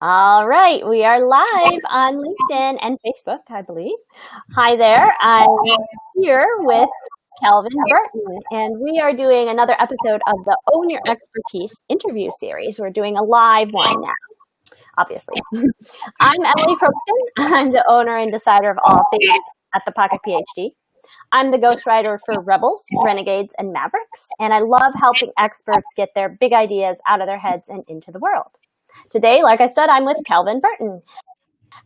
All right, we are live on LinkedIn and Facebook, I believe. Hi there. I'm here with Calvin Burton, and we are doing another episode of the Own Your Expertise interview series. We're doing a live one now, obviously. I'm Emily Probston. I'm the owner and decider of all things at the Pocket PhD. I'm the ghostwriter for Rebels, Renegades, and Mavericks, and I love helping experts get their big ideas out of their heads and into the world. Today, like I said, I'm with Calvin Burton.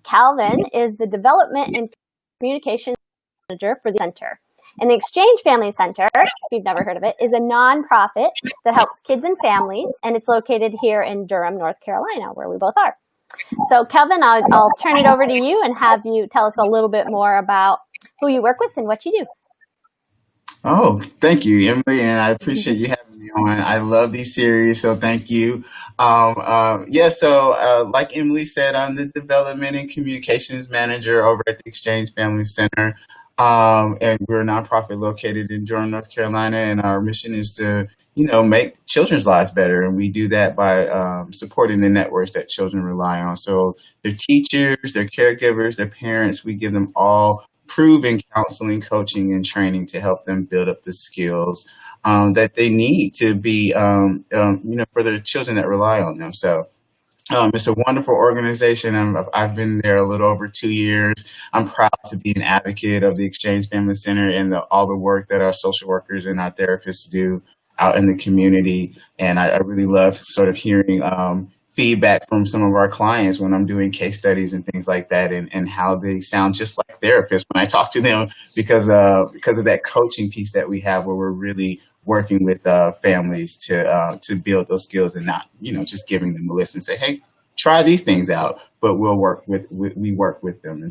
Calvin is the Development and Communications Manager for the Center. And the Exchange Family Center, if you've never heard of it, is a nonprofit that helps kids and families, and it's located here in Durham, North Carolina, where we both are. So, Calvin, I'll turn it over to you and have you tell us a little bit more about who you work with and what you do. Oh, thank you, Emily, and I appreciate you having me on. I love these series, so thank you. Like Emily said, I'm the Development and Communications Manager over at the Exchange Family Center, and we're a nonprofit located in Durham, North Carolina, and our mission is to, make children's lives better, and we do that by supporting the networks that children rely on. So their teachers, their caregivers, their parents, we give them all proven counseling, coaching, and training to help them build up the skills that they need to be, for the children that rely on them. So it's a wonderful organization. I've been there a little over 2 years. I'm proud to be an advocate of the Exchange Family Center and all the work that our social workers and our therapists do out in the community. And I really love sort of hearing feedback from some of our clients when I'm doing case studies and things like that, and how they sound just like therapists when I talk to them because of that coaching piece that we have, where we're really working with families to build those skills, and not just giving them a list and say, hey, try these things out, but we work with them.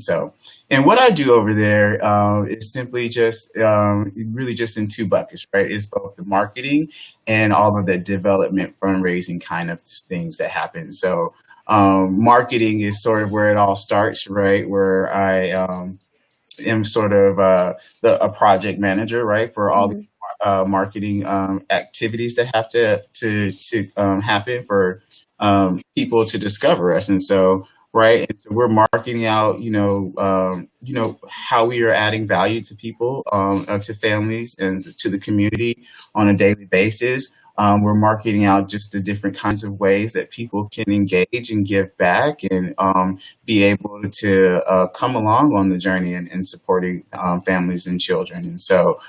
And what I do over there is simply just really just in two buckets, right? It's both the marketing and all of the development, fundraising kind of things that happen. So marketing is sort of where it all starts, right? Where I am sort of a project manager, right, for all the marketing activities that have to happen for people to discover us. And so, right, and so we're marketing out, how we are adding value to people, to families, and to the community on a daily basis. We're marketing out just the different kinds of ways that people can engage and give back, and be able to come along on the journey and supporting families and children. And so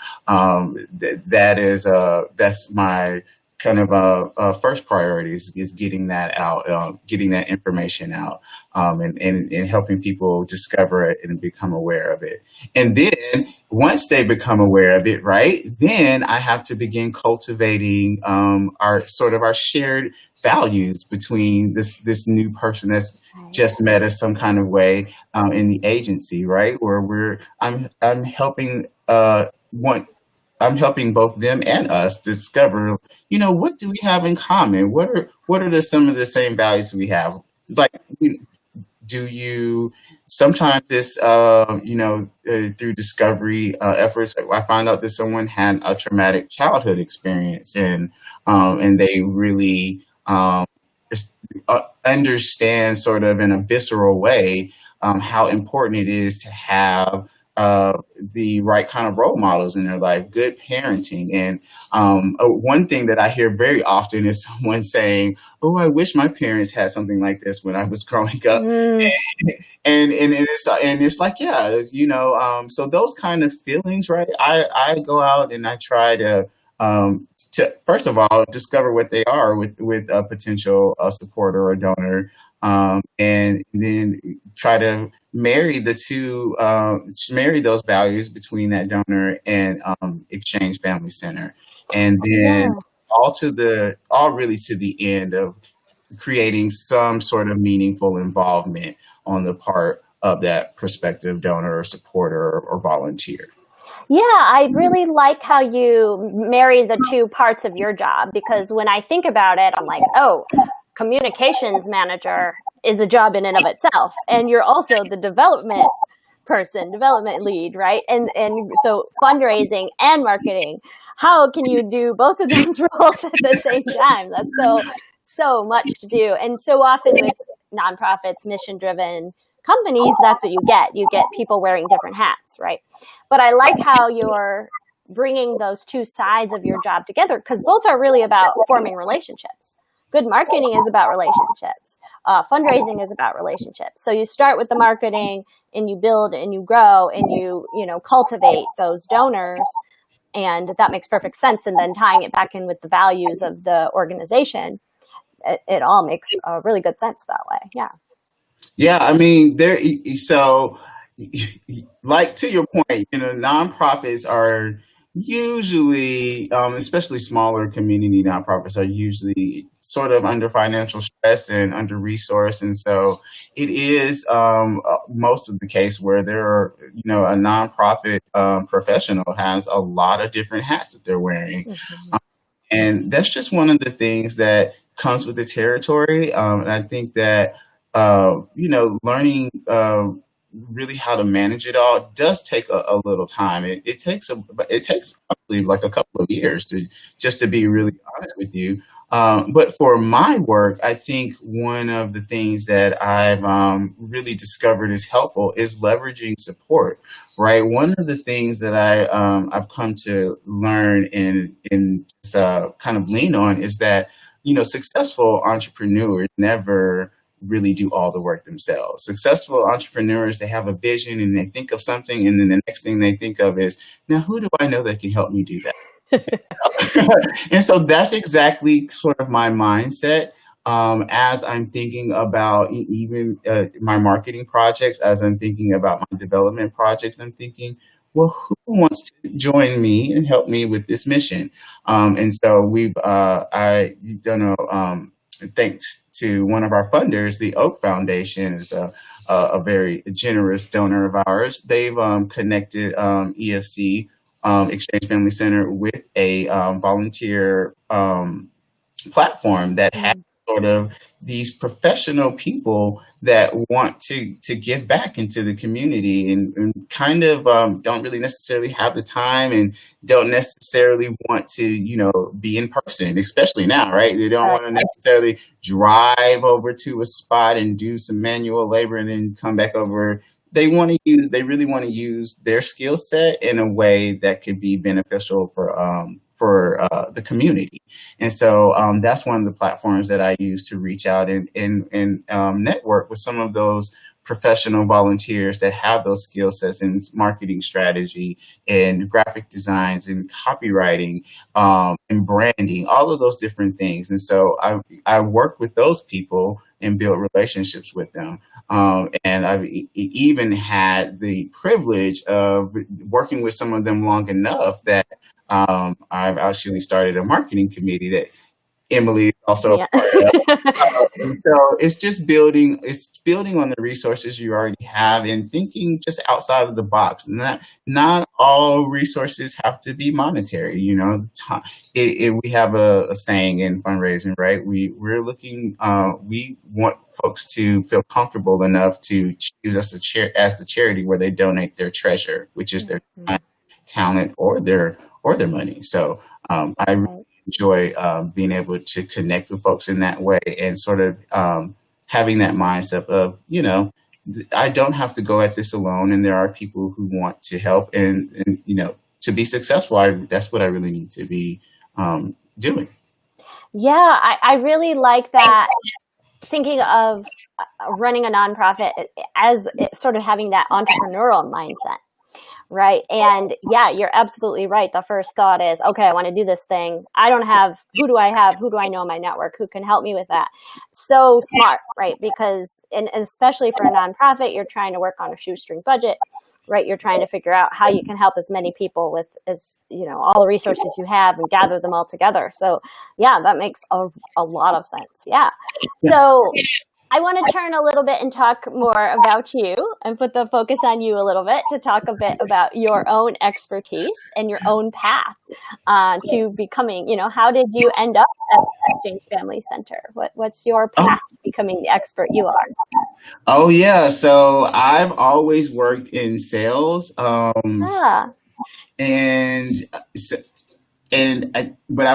that's my kind of first priority is getting that out, getting that information out, and helping people discover it and become aware of it. And then once they become aware of it, right, then I have to begin cultivating our shared values between this new person that's just met us some kind of way in the agency, right, where I'm helping one. I'm helping both them and us discover, what do we have in common? What are some of the same values we have? Like, do you sometimes this through discovery efforts, I find out that someone had a traumatic childhood experience, and they really just, understand sort of in a visceral way how important it is to have the right kind of role models in their life, good parenting. And one thing that I hear very often is someone saying, "Oh, I wish my parents had something like this when I was growing up." Mm, And it's like, yeah, so those kind of feelings, right? I go out and I try to first of all discover what they are with a potential supporter or donor, and then try to marry those values between that donor and Exchange Family Center, and then yeah. all really to the end of creating some sort of meaningful involvement on the part of that prospective donor or supporter or volunteer. Yeah, I really like how you marry the two parts of your job, because when I think about it, I'm like, oh, communications manager is a job in and of itself. And you're also the development person, development lead, right? And so fundraising and marketing. How can you do both of those roles at the same time? That's so much to do. And so often with nonprofits, mission-driven companies, that's what you get. You get people wearing different hats, right? But I like how you're bringing those two sides of your job together, because both are really about forming relationships. Good marketing is about relationships. Fundraising is about relationships. So you start with the marketing and you build and you grow and you cultivate those donors. And that makes perfect sense. And then tying it back in with the values of the organization, it all makes really good sense that way. Yeah. Yeah, I mean, so like to your point, nonprofits are usually, especially smaller community nonprofits, are usually sort of under financial stress and under resourced, and so it is most of the case where there are, a nonprofit professional has a lot of different hats that they're wearing. Mm-hmm. And that's just one of the things that comes with the territory. And I think that, learning really how to manage it all does take a little time. It takes I believe, like a couple of years to be really honest with you. But for my work, I think one of the things that I've really discovered is helpful is leveraging support, right? One of the things that I've come to learn and kind of lean on is that, successful entrepreneurs never really do all the work themselves. Successful entrepreneurs, they have a vision and they think of something, and then the next thing they think of is, now who do I know that can help me do that? And so that's exactly sort of my mindset as I'm thinking about even my marketing projects, as I'm thinking about my development projects. I'm thinking, well, who wants to join me and help me with this mission? And so you've done thanks to one of our funders, the Oak Foundation is a very generous donor of ours. They've connected EFC, Exchange Family Center, with a volunteer platform that has sort of these professional people that want to give back into the community and kind of don't really necessarily have the time and don't necessarily want to, be in person, especially now, right? They don't want to necessarily drive over to a spot and do some manual labor and then come back over. They really want to use their skill set in a way that could be beneficial for the community. And so that's one of the platforms that I use to reach out and network with some of those professional volunteers that have those skill sets in marketing strategy and graphic designs and copywriting and branding, all of those different things. And so I work with those people and build relationships with them. And I've even had the privilege of working with some of them long enough that I've actually started a marketing committee that Emily is also a part of. And so it's just building on the resources you already have and thinking just outside of the box. Not all resources have to be monetary. We have a saying in fundraising, right? We want folks to feel comfortable enough to choose us as the charity where they donate their treasure, which is their time, talent, or their money. So I really enjoy being able to connect with folks in that way and sort of having that mindset of, I don't have to go at this alone, and there are people who want to help and to be successful. That's what I really need to be doing. Yeah, I really like that, thinking of running a nonprofit as sort of having that entrepreneurial mindset. Right. And yeah, you're absolutely right. The first thought is, okay, I want to do this thing. Who do I have? Who do I know in my network who can help me with that? So smart, right? Because, and especially for a nonprofit, you're trying to work on a shoestring budget, right? You're trying to figure out how you can help as many people with all the resources you have and gather them all together. So yeah, that makes a lot of sense. Yeah. So I want to turn a little bit and talk more about you and put the focus on you a little bit to talk a bit about your own expertise and your own path to becoming, how did you end up at Exchange Family Center? What's your path to becoming the expert you are? Oh, yeah. So I've always worked in sales. But I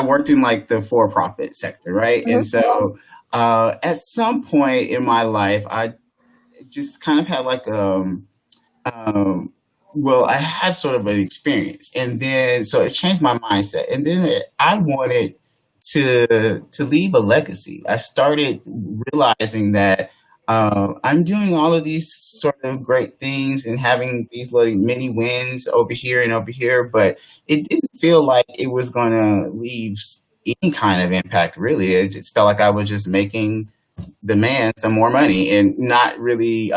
worked in like the for-profit sector, right? Mm-hmm. And so at some point in my life, I just kind of had like um, well, I had sort of an experience, and then so it changed my mindset, and then I wanted to leave a legacy. I started realizing that I'm doing all of these sort of great things and having these like mini wins over here and over here, but it didn't feel like it was going to leave any kind of impact. Really, it just felt like I was just making the man some more money and not really,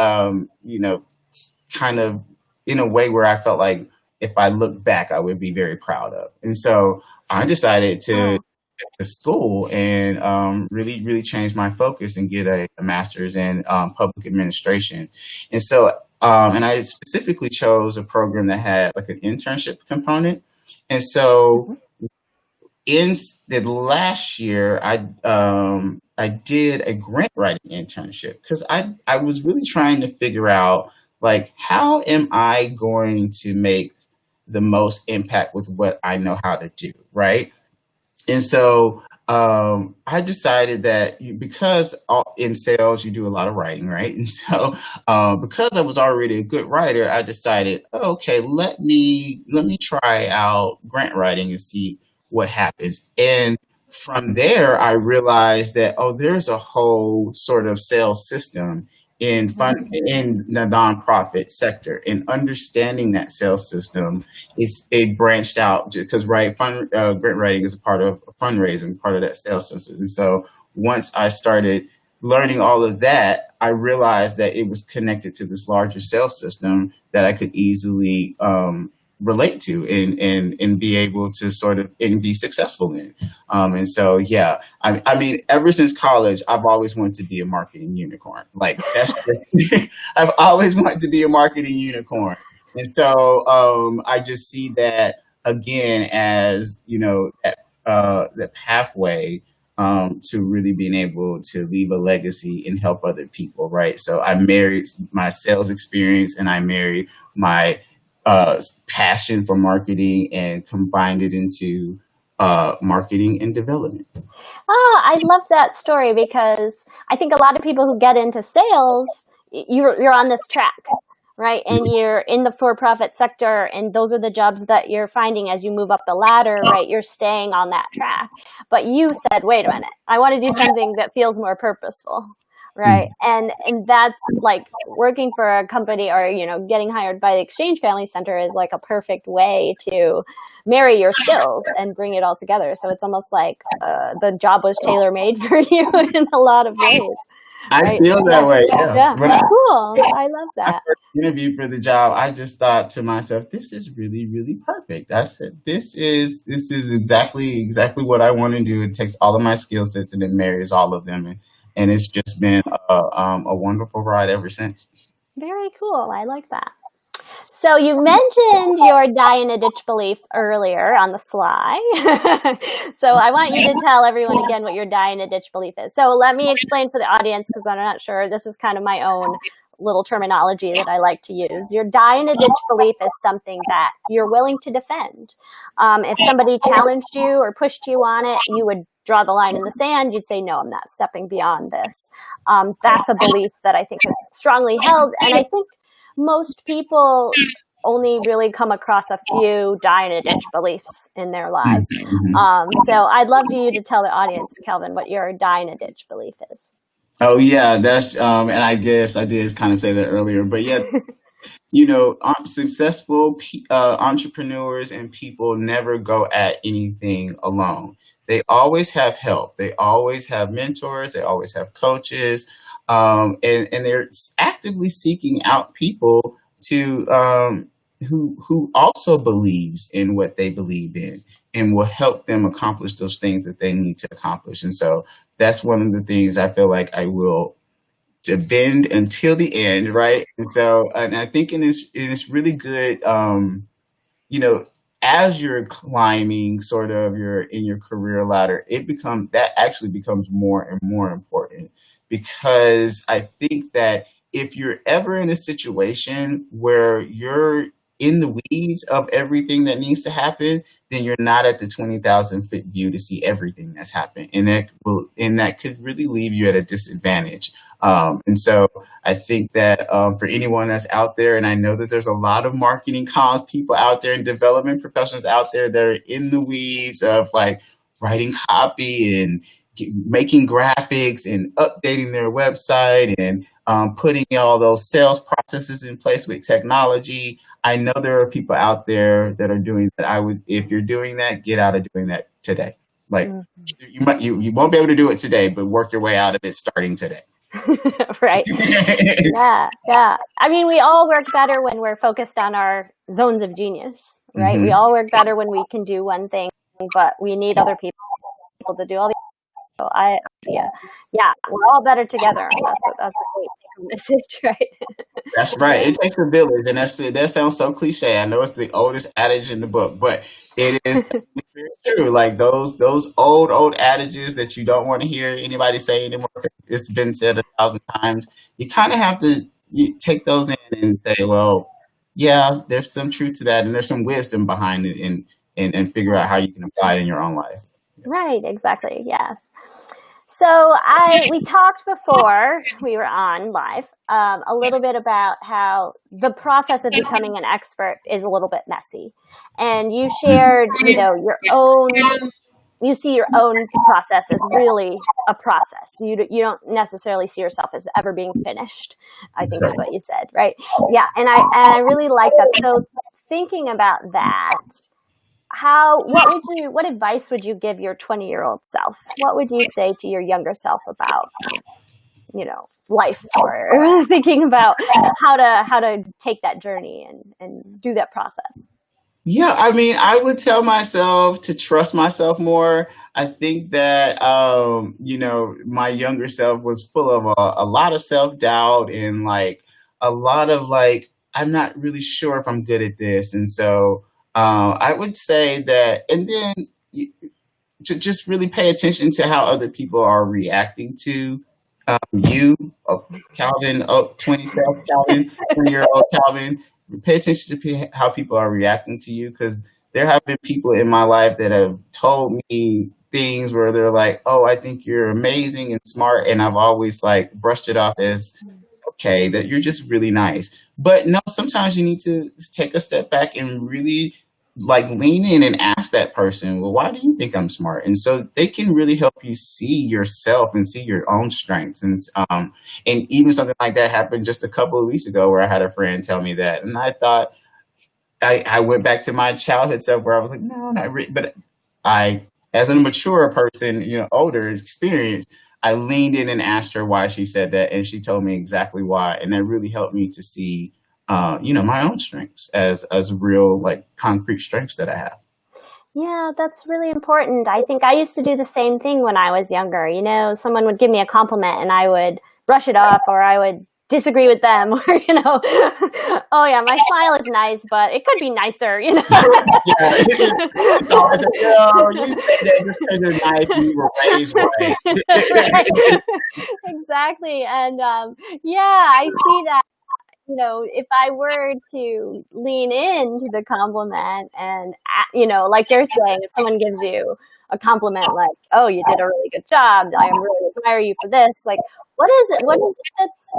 kind of in a way where I felt like if I look back, I would be very proud of. And so I decided to Oh, school and really, really change my focus and get a master's in public administration. And so, and I specifically chose a program that had like an internship component. And so mhm, in the last year, I did a grant writing internship because I was really trying to figure out like how am I going to make the most impact with what I know how to do, right? And so I decided that because in sales you do a lot of writing, right? And so because I was already a good writer, I decided, oh, okay, let me try out grant writing and see what happens. And from there, I realized that there's a whole sort of sales system mhm, in the nonprofit sector, and understanding that sales system it branched out because right grant writing is a part of fundraising, part of that sales system. And so once I started learning all of that, I realized that it was connected to this larger sales system that I could easily relate to and be able to sort of and be successful in. And so yeah, I mean, ever since college, I've always wanted to be a marketing unicorn. Like that's just, I've always wanted to be a marketing unicorn. And so I just see that again as, that pathway to really being able to leave a legacy and help other people, right? So I married my sales experience and I married my passion for marketing and combined it into marketing and development. I love that story because I think a lot of people who get into sales, you're on this track, right? And you're in the for-profit sector, and those are the jobs that you're finding as you move up the ladder, right? You're staying on that track. But you said, wait a minute, I want to do something that feels more purposeful. Right. Mhm. And that's like working for a company or, getting hired by the Exchange Family Center is like a perfect way to marry your skills and bring it all together. So it's almost like the job was tailor made for you in a lot of ways, I right? feel Yeah, that way. Yeah. yeah, When cool. I love I that. first interviewed for the job, I just thought to myself, "This is really, really perfect." I said, "This is exactly what I want to do." It takes all of my skill sets and it marries all of them, and it's just been a wonderful ride ever since. Very cool. I like that. So you mentioned your die in a ditch belief earlier on the sly. So I want you to tell everyone again what your die in a ditch belief is. So let me explain for the audience because I'm not sure. This is kind of my own little terminology that I like to use. Your die in a ditch belief is something that you're willing to defend. If somebody challenged you or pushed you on it, you would draw the line in the sand. You'd say, no, I'm not stepping beyond this. That's a belief that I think is strongly held. And I think most people only really come across a few die in a ditch beliefs in their life. Mhm. So I'd love you to tell the audience, Calvin, what your die in a ditch belief is. Oh yeah, that's and I guess I did kind of say that earlier, but yeah, successful entrepreneurs and people never go at anything alone. They always have help. They always have mentors. They always have coaches, and they're actively seeking out people to who also believes in what they believe in and will help them accomplish those things that they need to accomplish. And so that's one of the things I feel like I will to bend until the end, right? And so, and I think in this really good, you know, as you're climbing sort of your in your career ladder, that actually becomes more and more important because I think that if you're ever in a situation where you're in the weeds of everything that needs to happen, then you're not at the 20,000 foot view to see everything that's happened, and that could really leave you at a disadvantage. And so I think that for anyone that's out there, and I know that there's a lot of marketing comms people out there and development professionals out there that are in the weeds of like writing copy and making graphics and updating their website and putting all those sales processes in place with technology. I know there are people out there that are doing that. If you're doing that, get out of doing that today. Like you won't be able to do it today, but work your way out of it starting today. Right. Yeah. I mean, we all work better when we're focused on our zones of genius, right? Mm-hmm. We all work better when we can do one thing, but we need other people to do all the. So we're all better together. That's a great message, right? That's right. It takes a village, and that sounds so cliche. I know it's the oldest adage in the book, but it is very true. Like those old adages that you don't want to hear anybody say anymore. It's been said 1,000 times. You kind of have to take those in and say, well, yeah, there's some truth to that, and there's some wisdom behind it, and figure out how you can apply it in your own life. Right. Exactly. Yes. So we talked before we were on live a little bit about how the process of becoming an expert is a little bit messy, and you shared, you see your own process as really a process. You don't necessarily see yourself as ever being finished. I think is what you said, right? Yeah, and I really like that. So thinking about that. What advice would you give your 20-year-old self? What would you say to your younger self about, life, or thinking about how to take that journey and do that process? Yeah, I mean, I would tell myself to trust myself more. I think that, my younger self was full of a lot of self-doubt and like a lot of like, I'm not really sure if I'm good at this. And so I would say that, and then to just really pay attention to how other people are reacting to you, Calvin, 20-year-old Calvin. Pay attention to how people are reacting to you, because there have been people in my life that have told me things where they're like, "Oh, I think you're amazing and smart," and I've always like brushed it off as okay, that you're just really nice. But no, sometimes you need to take a step back and really like lean in and ask that person, well, why do you think I'm smart? And so they can really help you see yourself and see your own strengths. And even something like that happened just a couple of weeks ago where I had a friend tell me that. And I thought, I went back to my childhood self where I was like, no, not really. But as a mature person, older, experienced, I leaned in and asked her why she said that. And she told me exactly why. And that really helped me to see my own strengths as real, like concrete strengths that I have. Yeah, that's really important. I think I used to do the same thing when I was younger. Someone would give me a compliment and I would brush it off, or I would disagree with them, or, oh yeah, my smile is nice, but it could be nicer, Yeah, it's always like, you say that just because you're nice and you were raised right. Right. Exactly. And I see that. If I were to lean into the compliment and, like you're saying, if someone gives you a compliment like, oh, you did a really good job, I really admire you for this, like, what is it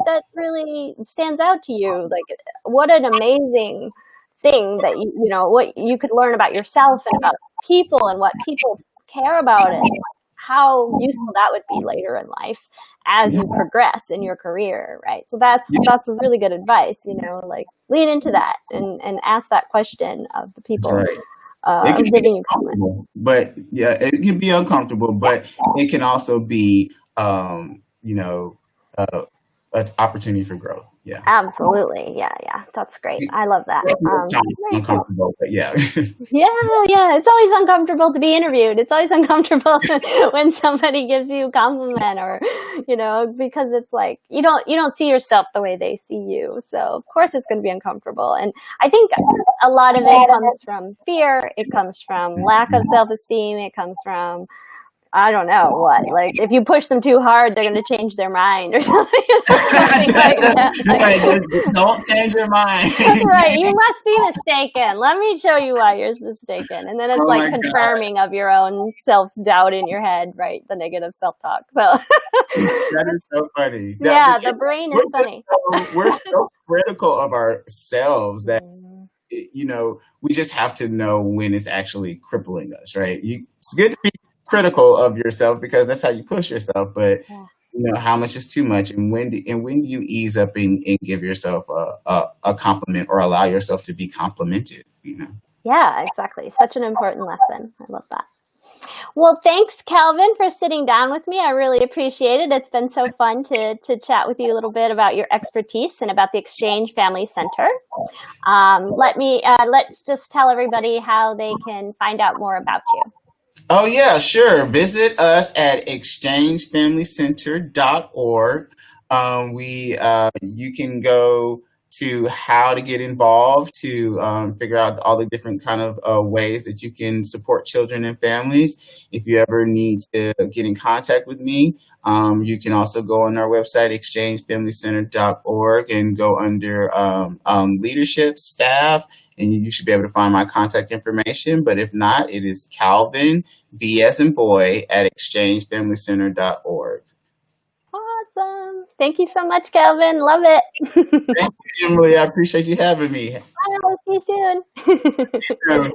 that really stands out to you? Like, what an amazing thing that what you could learn about yourself and about people and what people care about, and how useful that would be later in life as you progress in your career, right? So that's really good advice, like lean into that and ask that question of the people. Right. It can be uncomfortable, but yeah, it can be uncomfortable, but it can also be, an opportunity for growth. Yeah, absolutely. Yeah, that's great. I love that. Uncomfortable, but yeah. Yeah. It's always uncomfortable to be interviewed. It's always uncomfortable when somebody gives you a compliment, or because it's like you don't see yourself the way they see you. So of course it's going to be uncomfortable. And I think a lot of it comes from fear. It comes from lack of self-esteem. It comes from I don't know what. Like if you push them too hard, they're going to change their mind or something, something like that. Right, don't change your mind. Right, you must be mistaken. Let me show you why you're mistaken. And then it's Oh like my confirming of your own self-doubt in your head, right? The negative self-talk. So That is so funny. yeah, the brain is funny. We're so critical of ourselves that, you know, we just have to know when it's actually crippling us, right? It's good to be critical of yourself because that's how you push yourself, but you know, how much is too much, and when do you ease up and give yourself a compliment or allow yourself to be complimented, you know? Yeah, exactly. Such an important lesson. I love that. Well, thanks, Calvin, for sitting down with me. I really appreciate it. It's been so fun to chat with you a little bit about your expertise and about the Exchange Family Center. Let's just tell everybody how they can find out more about you. Oh, yeah, sure. Visit us at exchangefamilycenter.org. You can go to how to get involved to figure out all the different kind of ways that you can support children and families. If you ever need to get in contact with me, you can also go on our website, exchangefamilycenter.org, and go under leadership, staff, and you should be able to find my contact information. But if not, it is Calvin, B as in boy, at exchangefamilycenter.org. Awesome. Thank you so much, Calvin. Love it. Thank you, Emily. I appreciate you having me. Bye. See you soon. See you soon.